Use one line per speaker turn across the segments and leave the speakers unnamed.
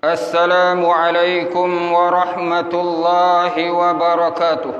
السلام عليكم ورحمة الله وبركاته.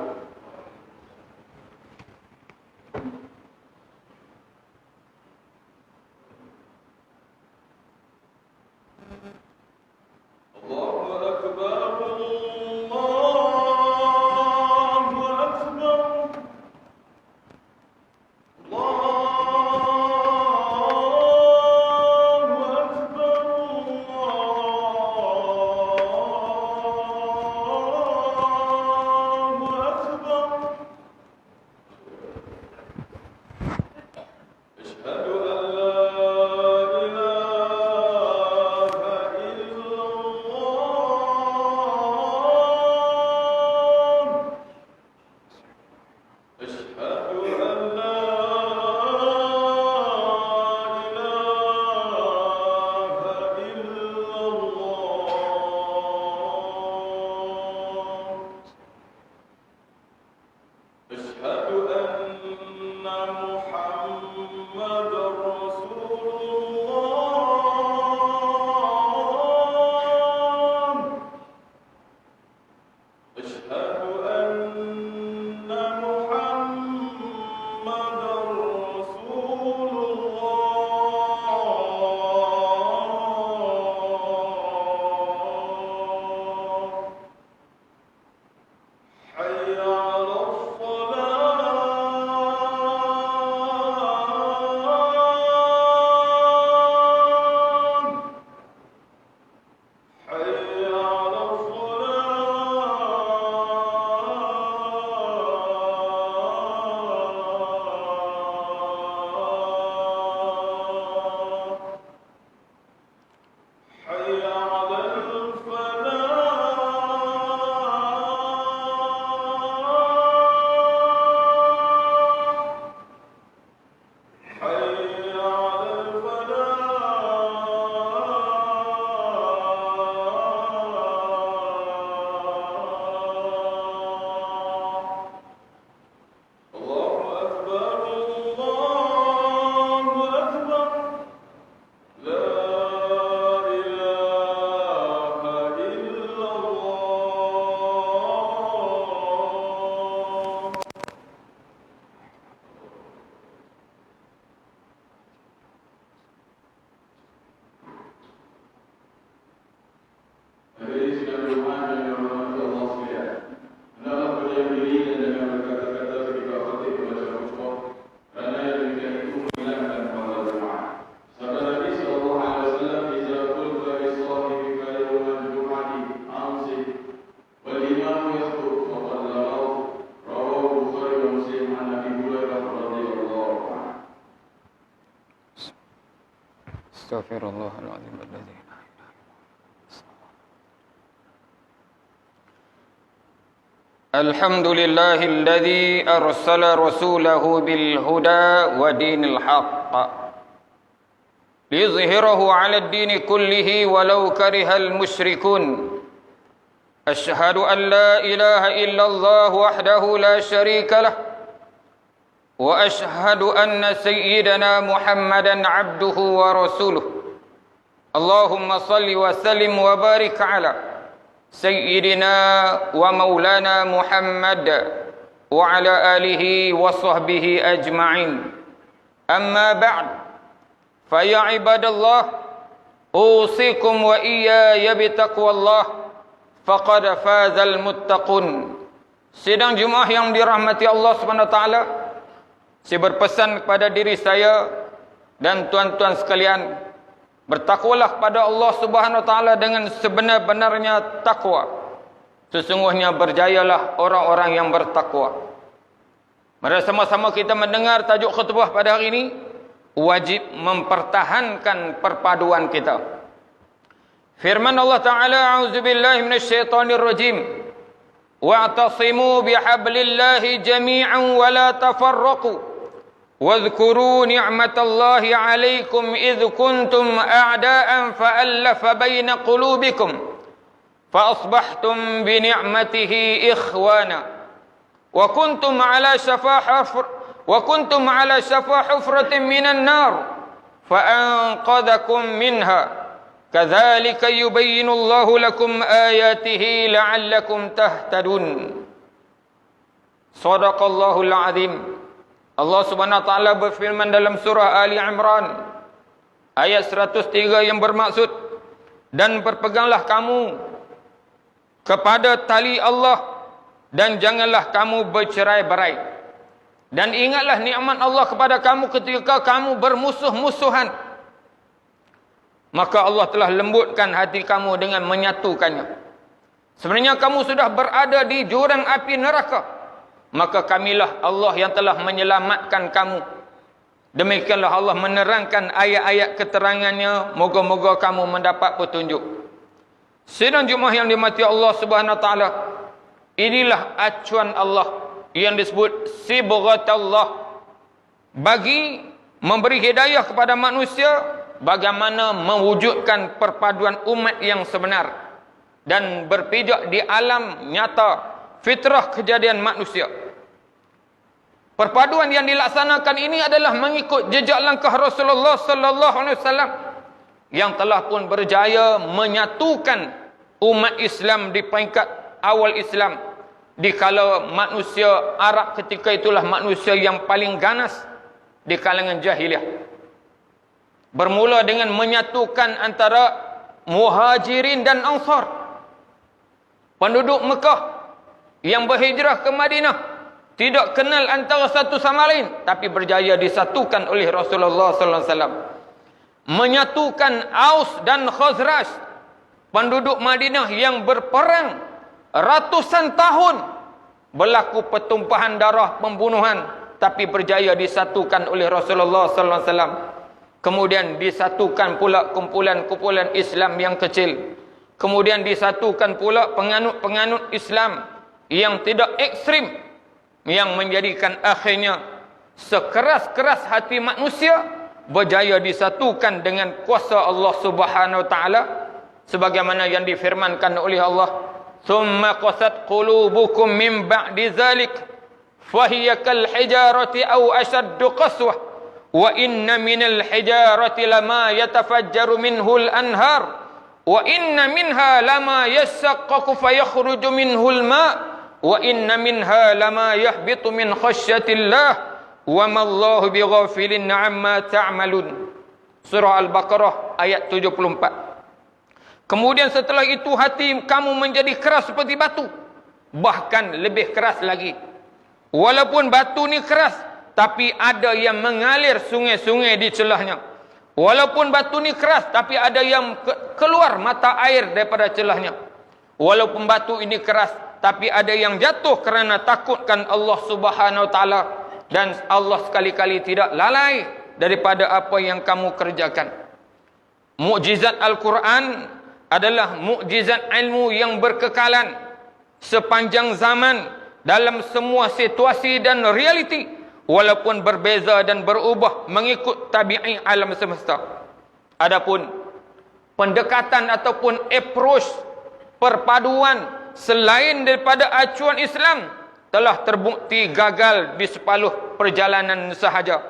Astaghfirullahaladzim. Alhamdulillahilladzi arsala rasulahu bil huda wa dinil haqq liyuzhirahu 'ala ad-din kullihi walau karihal musyrikun. Asyhadu an la ilaha illallah wahdahu la syarika lah wa ashhadu anna sayyidana Muhammadan abduhu wa rasuluh. Allahumma salli wa sallim wa barik ala sayyidina wa maulana Muhammad wa ala alihi wa sahbihi ajma'in. Amma ba'd, fa ya ibadallah, usikum wa iyaya bitaqwallah, faqad fazal muttaqun. Sidang Jumaah yang dirahmati Allah Subhanahu wa taala, saya berpesan kepada diri saya dan tuan-tuan sekalian, bertakwalah kepada Allah Subhanahu wa taala dengan sebenar-benarnya takwa. Sesungguhnya berjayalah orang-orang yang bertakwa. Mari sama-sama kita mendengar tajuk khutbah pada hari ini, wajib mempertahankan perpaduan kita. Firman Allah Ta'ala, a'udzubillahi minasyaitonir rajim, wa'tasimu bihablillahi jami'an wa la tafarraqu. واذكروا نعمة الله عليكم إذ كنتم أعداء فألف بين قلوبكم فأصبحتم بنعمته إخوانا وكنتم على شفا حفرة من النار فأنقذكم منها Kadzalika yubayyinullahu lakum ayatihi la'allakum tahtadun. Shadaqallahul azim. Allah Subhanahu wa taala berfirman dalam surah Ali Imran ayat 103 yang bermaksud, dan berpeganglah kamu kepada tali Allah dan janganlah kamu bercerai-berai. Dan ingatlah nikmat Allah kepada kamu ketika kamu bermusuh-musuhan. Maka Allah telah lembutkan hati kamu dengan menyatukannya. Sebenarnya kamu sudah berada di jurang api neraka. Maka kamilah Allah yang telah menyelamatkan kamu. Demikianlah Allah menerangkan ayat-ayat keterangannya. Moga-moga kamu mendapat petunjuk. Sidang Jumaah yang dimati Allah Subhanahu wa taala, inilah acuan Allah yang disebut sibghatullah bagi memberi hidayah kepada manusia bagaimana mewujudkan perpaduan umat yang sebenar dan berpijak di alam nyata fitrah kejadian manusia. Perpaduan yang dilaksanakan ini adalah mengikut jejak langkah Rasulullah sallallahu alaihi wasallam yang telah pun berjaya menyatukan umat Islam di peringkat awal Islam, dikala manusia Arab ketika itulah manusia yang paling ganas di kalangan jahiliah. Bermula dengan menyatukan antara Muhajirin dan Ansar, penduduk Mekah yang berhijrah ke Madinah, tidak kenal antara satu sama lain, tapi berjaya disatukan oleh Rasulullah sallallahu alaihi wasallam. Menyatukan Aus dan Khazraj, penduduk Madinah yang berperang ratusan tahun, berlaku pertumpahan darah, pembunuhan, tapi berjaya disatukan oleh Rasulullah sallallahu alaihi wasallam. Kemudian disatukan pula kumpulan-kumpulan Islam yang kecil. Kemudian disatukan pula penganut-penganut Islam yang tidak ekstrim, yang menjadikan akhirnya sekeras-keras hati manusia berjaya disatukan dengan kuasa Allah Subhanahu wa taala, sebagaimana yang difirmankan oleh Allah, "Tsumma qasat qulubukum min ba'di dzalik fa hiya kal hijarati aw ashaddu qaswah wa inna minal hijarati lama yatafajjaru minhul anhar wa inna minha lama yashaqqaqu fayakhruju minhul ma wa inna minha lama yahbitu min khasyatillah wa ma Allahu bighafilin amma ta'malun." Surah Al-Baqarah ayat 74. Kemudian setelah itu hati kamu menjadi keras seperti batu, bahkan lebih keras lagi. Walaupun batu ni keras, tapi ada yang mengalir sungai-sungai di celahnya. Walaupun batu ni keras, tapi ada yang keluar mata air daripada celahnya. Walaupun batu ini keras, tapi ada yang jatuh kerana takutkan Allah Subhanahu wa taala, dan Allah sekali-kali tidak lalai daripada apa yang kamu kerjakan. Mukjizat Al-Quran adalah mukjizat ilmu yang berkekalan sepanjang zaman dalam semua situasi dan realiti, walaupun berbeza dan berubah mengikut tabi'i alam semesta. Adapun pendekatan ataupun approach perpaduan selain daripada acuan Islam telah terbukti gagal di separuh perjalanan sahaja,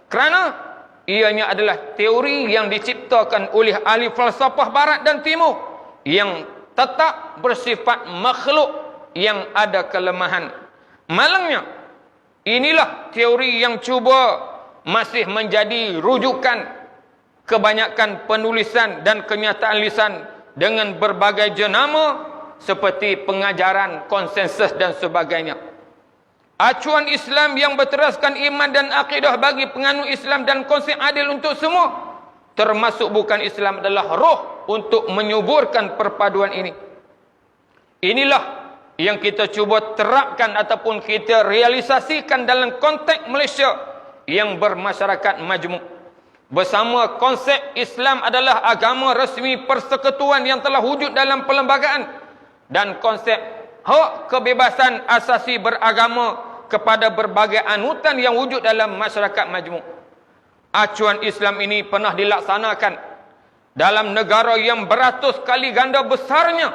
kerana ianya adalah teori yang diciptakan oleh ahli falsafah barat dan timur yang tetap bersifat makhluk yang ada kelemahan. Malangnya, inilah teori yang cuba masih menjadi rujukan kebanyakan penulisan dan kenyataan lisan dengan berbagai jenama seperti pengajaran, konsensus dan sebagainya. Acuan Islam yang berteraskan iman dan akidah bagi penganut Islam dan konsep adil untuk semua, termasuk bukan Islam, adalah roh untuk menyuburkan perpaduan ini. Inilah yang kita cuba terapkan ataupun kita realisasikan dalam konteks Malaysia yang bermasyarakat majmuk. Bersama konsep Islam adalah agama resmi persekutuan yang telah wujud dalam perlembagaan, dan konsep hak kebebasan asasi beragama kepada berbagai anutan yang wujud dalam masyarakat majmuk. Acuan Islam ini pernah dilaksanakan dalam negara yang beratus kali ganda besarnya,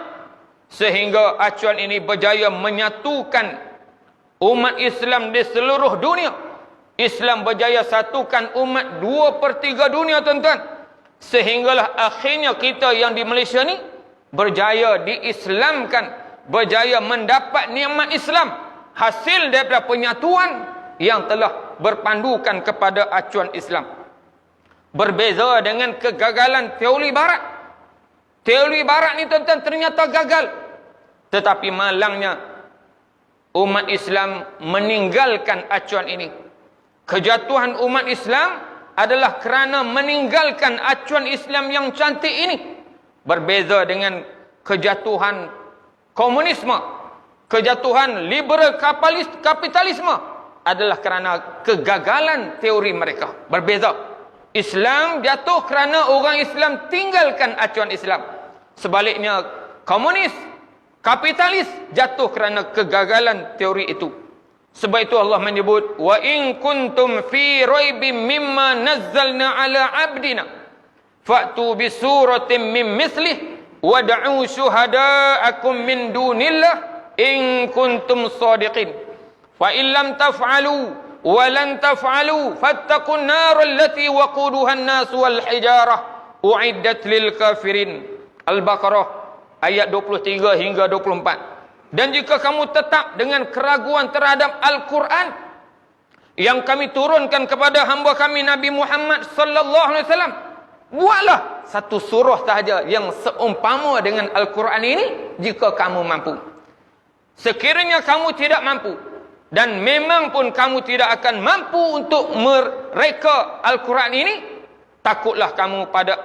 sehingga acuan ini berjaya menyatukan umat Islam di seluruh dunia. Islam berjaya satukan umat 2/3 dunia, tuan-tuan. Sehinggalah akhirnya kita yang di Malaysia ni berjaya diislamkan, berjaya mendapat nikmat Islam hasil daripada penyatuan yang telah berpandukan kepada acuan Islam. Berbeza dengan kegagalan teori barat. Teori barat ni tuan-tuan ternyata gagal. Tetapi malangnya umat Islam meninggalkan acuan ini. Kejatuhan umat Islam adalah kerana meninggalkan acuan Islam yang cantik ini. Berbeza dengan kejatuhan komunisme, kejatuhan liberal kapitalisme adalah kerana kegagalan teori mereka. Berbeza. Islam jatuh kerana orang Islam tinggalkan acuan Islam. Sebaliknya komunis, kapitalis jatuh kerana kegagalan teori itu. Sebab itu Allah menyebut, wa in kuntum fi raibim mimma nazzalna ala abdina fa'tu bi suratin min mislih wad'u syuhada'akum min dunillah in kuntum shadiqin fa in lam taf'alu wa lan taf'alu fattaqun nar allati waquduha an-nas wal hijarah u'iddat lil kafirin. Al-Baqarah ayat 23 hingga 24. Dan jika kamu tetap dengan keraguan terhadap Al-Quran yang kami turunkan kepada hamba kami Nabi Muhammad sallallahu alaihi wasallam, buatlah satu surah sahaja yang seumpama dengan Al-Quran ini jika kamu mampu. Sekiranya kamu tidak mampu, dan memang pun kamu tidak akan mampu untuk mereka Al-Quran ini, takutlah kamu pada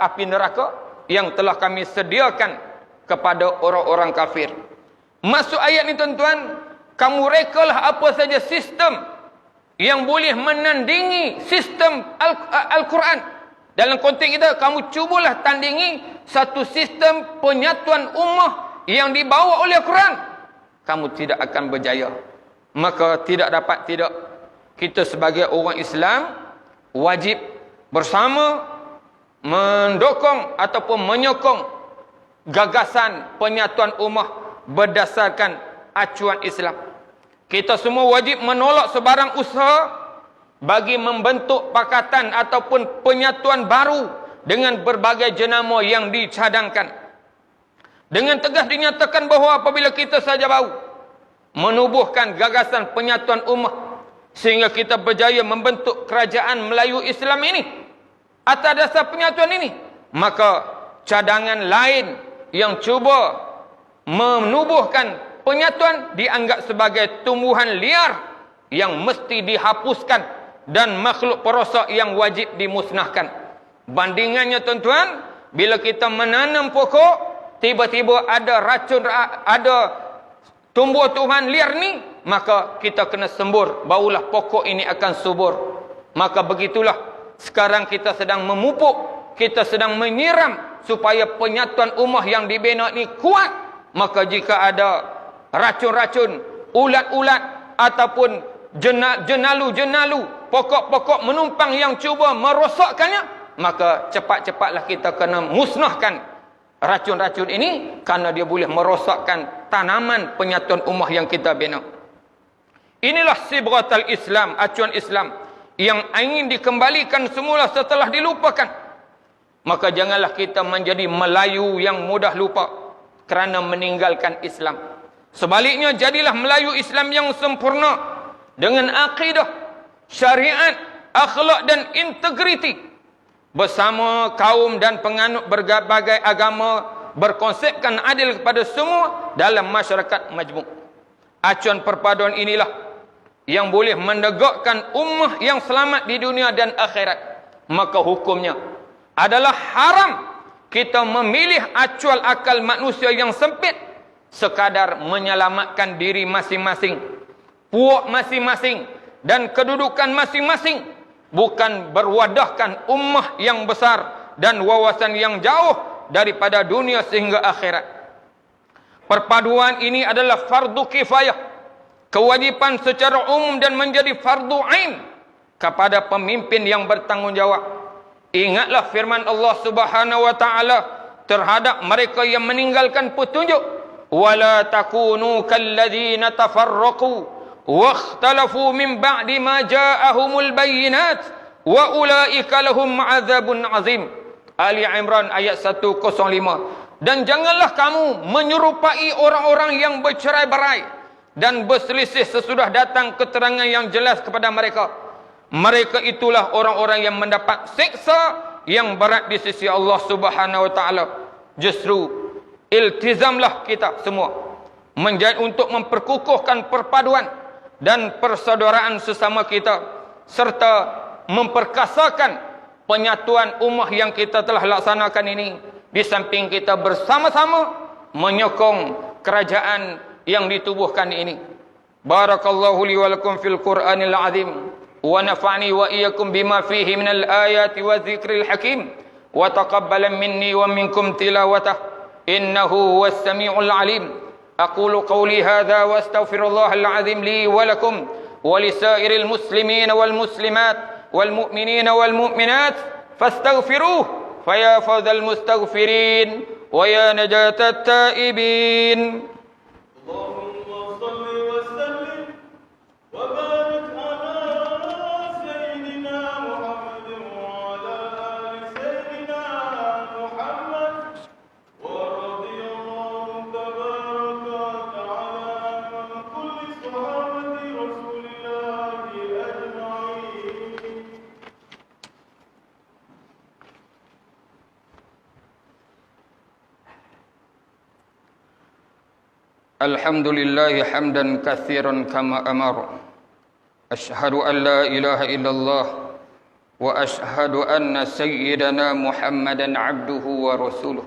api neraka yang telah kami sediakan kepada orang-orang kafir. Masuk ayat ni tuan-tuan, kamu rekalah apa saja sistem yang boleh menandingi sistem Al-Quran. Dalam konteks kita, kamu cubalah tandingi satu sistem penyatuan ummah yang dibawa oleh Al-Quran. Kamu tidak akan berjaya. Maka tidak dapat tidak, kita sebagai orang Islam wajib bersama mendukung ataupun menyokong gagasan penyatuan ummah berdasarkan acuan Islam. Kita semua wajib menolak sebarang usaha bagi membentuk pakatan ataupun penyatuan baru dengan berbagai jenama yang dicadangkan. Dengan tegas dinyatakan bahawa apabila kita saja bau menubuhkan gagasan penyatuan ummah sehingga kita berjaya membentuk kerajaan Melayu Islam ini atas dasar penyatuan ini, maka cadangan lain yang cuba menubuhkan penyatuan dianggap sebagai tumbuhan liar yang mesti dihapuskan dan makhluk perosak yang wajib dimusnahkan. Bandingannya tuan-tuan, bila kita menanam pokok, tiba-tiba ada racun, ada tumbuh-tumbuhan liar ni, maka kita kena sembur, barulah pokok ini akan subur. Maka begitulah sekarang kita sedang memupuk, kita sedang menyiram supaya penyatuan ummah yang dibina ini kuat. Maka jika ada racun-racun, ulat-ulat ataupun jenalu-jenalu, pokok-pokok menumpang yang cuba merosakkannya, maka cepat-cepatlah kita kena musnahkan racun-racun ini kerana dia boleh merosakkan tanaman penyatuan ummah yang kita bina. Inilah sibratul Islam, acuan Islam yang ingin dikembalikan semula setelah dilupakan. Maka janganlah kita menjadi Melayu yang mudah lupa kerana meninggalkan Islam. Sebaliknya, jadilah Melayu Islam yang sempurna dengan akidah, syariat, akhlak dan integriti. Bersama kaum dan penganut berbagai agama berkonsepkan adil kepada semua dalam masyarakat majmuk. Acuan perpaduan inilah yang boleh menegakkan ummah yang selamat di dunia dan akhirat. Maka hukumnya adalah haram kita memilih acuan akal manusia yang sempit sekadar menyelamatkan diri masing-masing, puak masing-masing dan kedudukan masing-masing, bukan berwadahkan ummah yang besar dan wawasan yang jauh daripada dunia sehingga akhirat. Perpaduan ini adalah fardu kifayah, kewajipan secara umum dan menjadi fardu ain kepada pemimpin yang bertanggungjawab. Ingatlah firman Allah Subhanahu wa taala terhadap mereka yang meninggalkan petunjuk, wala takunu kalladzina tafarraqu wakhtalafu min ba'di ma ja'ahumul bayyinat wa ulaika lahum 'adzabun 'azim. Ali Imran ayat 105. Dan janganlah kamu menyerupai orang-orang yang bercerai-berai dan berselisih sesudah datang keterangan yang jelas kepada mereka. Mereka itulah orang-orang yang mendapat siksa yang berat di sisi Allah Subhanahu wa taala. Justru iltizamlah kita semua menjadi untuk memperkukuhkan perpaduan dan persaudaraan sesama kita, serta memperkasakan penyatuan ummah yang kita telah laksanakan ini, di samping kita bersama-sama menyokong kerajaan yang ditubuhkan ini. Barakallahu li wa lakum fil Qur'anil azim wa nafa'ni wa iyyakum bima fihi minal ayati wa dzikril hakim wa taqabbala minni wa minkum tilawatah innahu huwas samiul alim. Aqulu qawli hadha wa astaghfirullahal azim li wa lakum wa lisairil muslimina wal muslimat wal mu'minina wal mu'minat fastaghfiruhu faya fawzal mustaghfirin wa ya najatat taibin. Alhamdulillah hamdan katsiran kama amar. Asyhadu an la ilaha illallah wa asyhadu anna sayyidana Muhammadan abduhu wa rasuluh.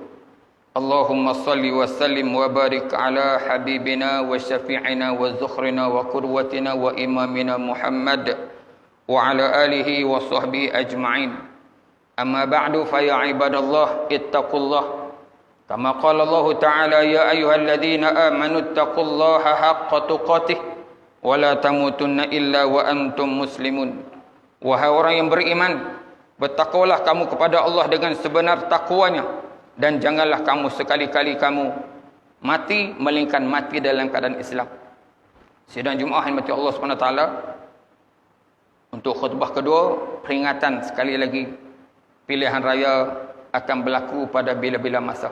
Allahumma salli wa sallim wa barik ala habibina wa syafi'ina wa zukhrina wa qudwatina wa imamina Muhammad wa ala alihi wa sahbihi ajma'in. Amma ba'du fa ya ibadallah ittaqullah. Kama qala Allah Ta'ala ya ayyuhalladzina amanu taqullaha haqqa tuqatih wa la tamutunna illa wa antum muslimun. Wahai orang yang beriman, bertakwalah kamu kepada Allah dengan sebenar takwanya, dan janganlah kamu sekali-kali kamu mati melainkan mati dalam keadaan Islam. Sidang Jumaah yang mati Allah SWT, untuk khutbah kedua, peringatan sekali lagi pilihan raya akan berlaku pada bila-bila masa.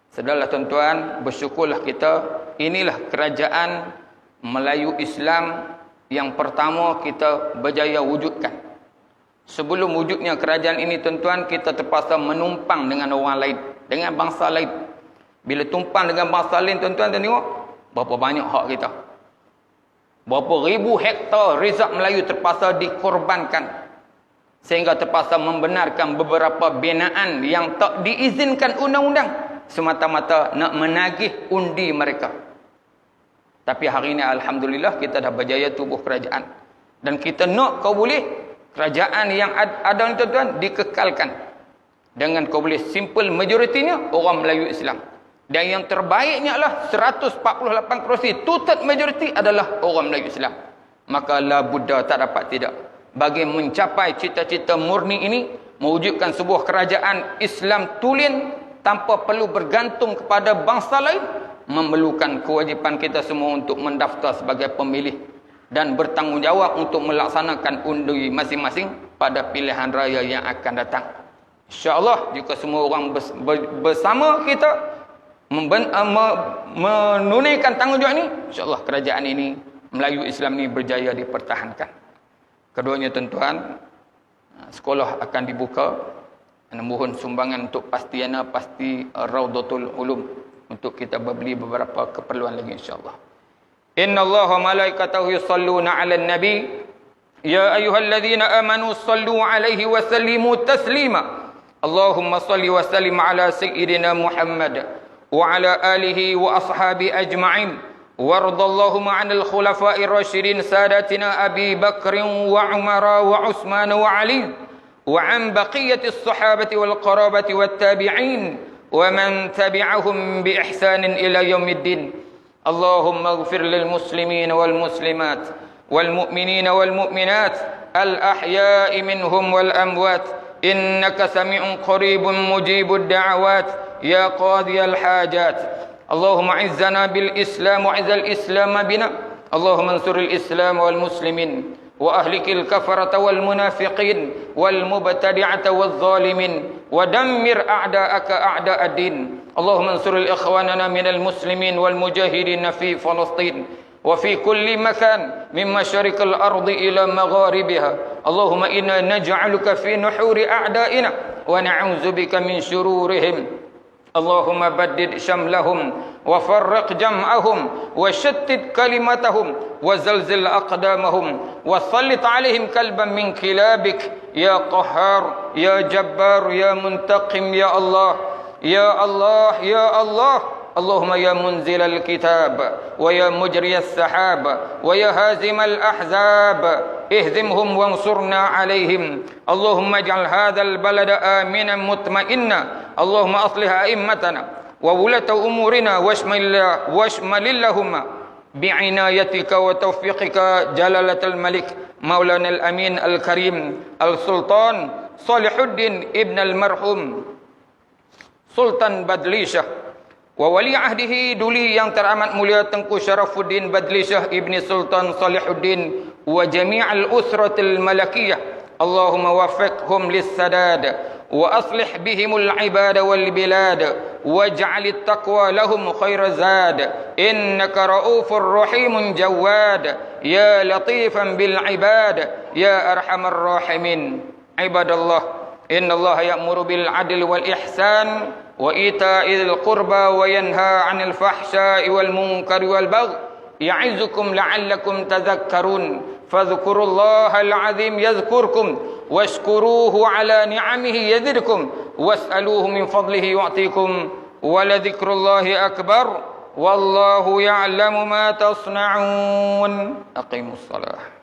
Saudara tuan-tuan, bersyukurlah kita, inilah kerajaan Melayu Islam yang pertama kita berjaya wujudkan. Sebelum wujudnya kerajaan ini tuan-tuan, kita terpaksa menumpang dengan orang lain, dengan bangsa lain. Bila tumpang dengan bangsa lain tuan-tuan, tengok berapa banyak hak kita. Berapa ribu hektar rizak Melayu terpaksa dikorbankan, sehingga terpaksa membenarkan beberapa binaan yang tak diizinkan undang-undang, semata-mata nak menagih undi mereka. Tapi hari ini alhamdulillah kita dah berjaya tubuh kerajaan, dan kita nak kau boleh kerajaan yang ada tuan-tuan dikekalkan dengan kau boleh simple majoritinya orang Melayu Islam, dan yang terbaiknya adalah 148 kerusi two-third majority adalah orang Melayu Islam. Maka la budda, tak dapat tidak, bagi mencapai cita-cita murni ini, mewujudkan sebuah kerajaan Islam tulen tanpa perlu bergantung kepada bangsa lain, memerlukan kewajipan kita semua untuk mendaftar sebagai pemilih dan bertanggungjawab untuk melaksanakan undi masing-masing pada pilihan raya yang akan datang. InsyaAllah jika semua orang bersama kita menunaikan tanggungjawab ini, insyaAllah kerajaan ini, Melayu Islam ini berjaya dipertahankan. Keduanya tuan-tuan, sekolah akan dibuka. Mohon sumbangan untuk pasti Raudatul Ulum untuk kita beli beberapa keperluan lagi insya-Allah. Innallaha malaikatahu yusalluna 'alan nabi ya ayyuhalladzina amanu sallu 'alaihi wa sallimu taslima. Allahumma salli wa sallim 'ala sayyidina Muhammad wa 'ala alihi wa ashabi ajma'in. Wardallahumma 'anil khulafa'ir rasyidin sadatina Abi Bakr wa Umar wa Utsman wa Ali. وعن بقية الصحابة والقرابة والتابعين ومن تبعهم بإحسان إلى يوم الدين. اللهم اغفر للمسلمين والمسلمات والمؤمنين والمؤمنات الأحياء منهم والأموات إنك سميع قريب مجيب الدعوات يا قاضي الحاجات. اللهم اعزنا بالإسلام وعز الإسلام بنا. اللهم انصر الإسلام والمسلمين وأهلك الكفرة والمنافقين والمبتدعة والظالمين ودمر أعداءك أعداء الدين اللهم انصر إخواننا من المسلمين والمجاهدين في فلسطين وفي كل مكان من مشارق الأرض إلى مغاربها اللهم إنا نجعلك في نحور أعدائنا ونعوذ بك من شرورهم اللهم بدد شملهم وفرق جمعهم وشتت كلمتهم وزلزل أقدامهم وسلط عليهم كلبا من كلابك يا قهار يا جبار يا منتقم يا الله يا الله يا الله اللهم يا منزل الكتاب ويا مجري السحاب ويا هازم الأحزاب اهزمهم وانصرنا عليهم اللهم اجعل هذا البلد آمنا مطمئنا اللهم أصلح أئمتنا وولاة أمورنا واشمل اللهم بعنايتك وتوفيقك جلالة الملك مولانا الأمين الكريم السلطان صالح الدين ابن المرحوم Sultan Badlisyah wa wali ahdihi duli yang teramat mulia Tengku Syarafuddin Badlisyah ibni Sultan Salihuddin wa jami'al usratil malakiyah Allahumma waffiqhum lis-sadad wa aslih bihimul ibada wal bilad waj'alit taqwa lahum khairaz zad innaka raufur rahimun jawad ya latifan bil ibad ya arhamar rahimin ibadallah innallaha ya'muru bil adli wal ihsan وإيتاء ذي القربى وينهى عن الفحشاء والمنكر والبغي يعظكم لعلكم تذكرون فاذكروا الله العظيم يذكركم واشكروه على نعمه يزدكم واسألوه من فضله يعطيكم ولذكر الله أكبر والله يعلم ما تصنعون أقيموا الصلاة